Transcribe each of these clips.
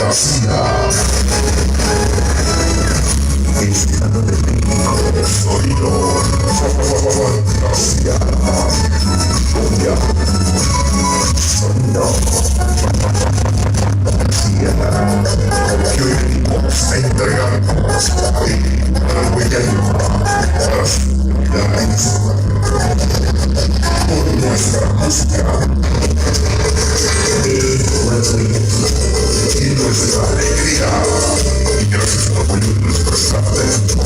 fantasía. Estado de México. Sonido. Fantasía. Cumbia. Sonido. Fantasía. Que hoy venimos a entregarnos la huella la misma por nuestra música. Y nuestra alegría. Y gracias al apoyo de nuestro staff dentro,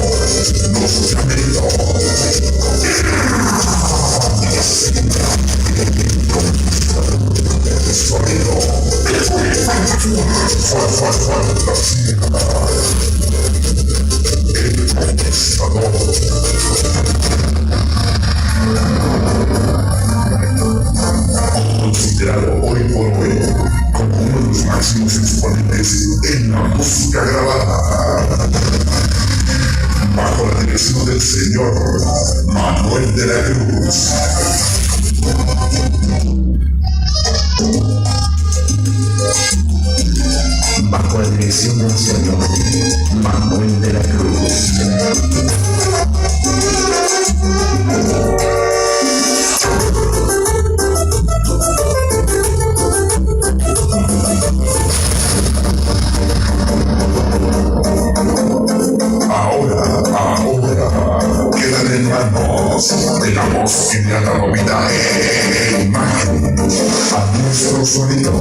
nos llamemos sonido. Fantasía. El conquistador. Considerado hoy por hoy como uno de los máximos exponentes en la música grabada, bajo la dirección del señor Manuel de la Cruz. Bajo la dirección del señor Manuel de la Cruz. Ahora, quedan en manos de la voz que le ha dado vida e imagen a nuestro sonido.